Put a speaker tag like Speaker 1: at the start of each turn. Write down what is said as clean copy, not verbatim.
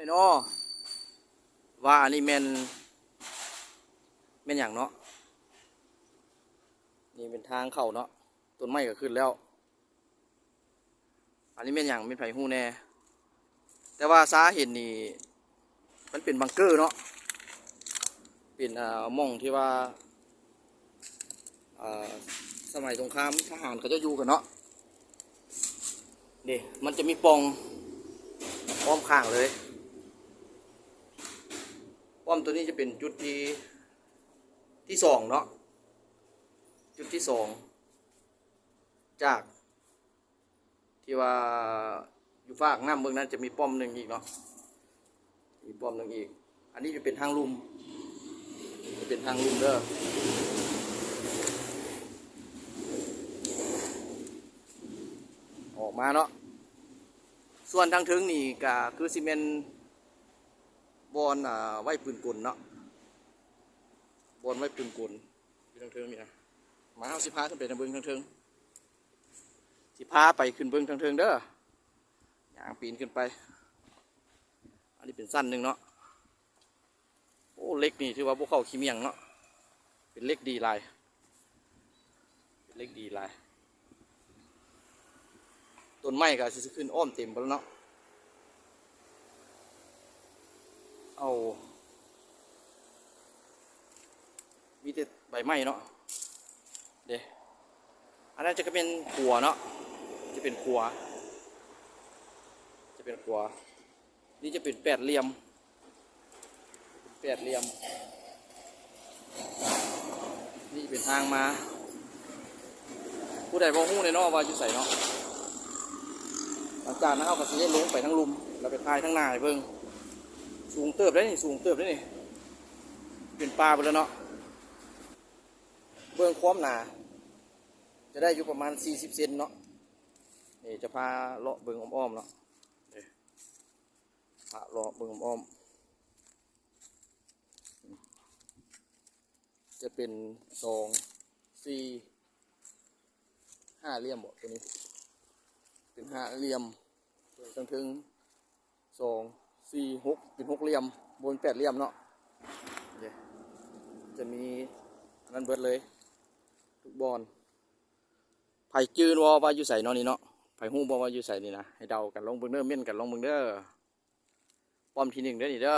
Speaker 1: เนาะว่าอันนี้แม่นอย่างเนาะนี่เป็นทางเข้าเนาะต้นไม้ก็ขึ้นแล้วอันนี้แม่นอย่างเป็นไผ่หู้แน่แต่ว่าสาเห็นนี่มันเป็นบังเกอร์เนาะเป็นม่องที่ว่าสมัยสงครามทหารเขาจะอยู่กันเนาะนี่มันจะมีปองป้อมข้างเลยป้อมตัวนี้จะเป็นจุดที่สองเนาะจุดที่สองจากที่ว่าอยู่ฝากน้ำเมืองนั้นจะมีป้อมหนึ่งอีกเนาะมีป้อมหนึ่งอีกอันนี้จะเป็นทางลุ่มจะเป็นทางลุ่มเด้อออกมาเนาะส่วนทางถึงนี่ก็คือซีเมนบอลไว้ปืนกลเนาะบอลไว้ปืนกลอยู่ทางถึงนี่นะมาเอาสิพาขึ้นไปทางเบื้องทางถึงสิพาไปขึ้นเบื้องทางถึงเด้ออย่างปีนขึ้นไปอันนี้เป็นสั้นหนึ่งเนาะโอ้เล็กนี่ถือว่าพวกเขาขี้เมียงเนาะเป็นเล็กดีลายเป็นเล็กดีลายต้นไม้ก็จะขึ้นอ้อมเต็มไปแล้วเนาะเอามีแต่ใบไม้เนาะเดี๋ยวอันนั้นจะเป็นขัวเนาะจะเป็นขัวนี่จะเป็นแปดเหลี่ยมนี่เป็นทางมาผู้ใดพอหู้ในนอกว่าอยู่ใส่เนาะหลังจากนั้นเอากระสีลงไปทั้งลุมแล้วไปพายทั้งนาเพิ่งสูงเติบได้นี่สูงเติบได้นี่เป็นปลาไปแล้วเนาะเบื้องคว้อมหนาจะได้อยู่ประมาณ40 เซนเนาะนี่จะพาเลาะเบื้องอ้อมๆเนาะพาเลาะเบื้องอ้อมจะเป็น2 4 5เหลี่ยมบ่ตัวนี้เป็น5เหลี่ยมทั้งถึง2 4 6เป็น6เหลี่ยมบน8เหลี่ยมเนาะจะมีนั่นเบิดเลยทุกบอลไผ่จืนว่าอยู่ใส่นอนนี่เนาะไผ่หู้ว่าอยู่ใส่นี่นะให้เดากันลงเบิ่งเด้อเม่นกันลงเบิ่งเด้อป้อมที่1เด้อนี่เด้อ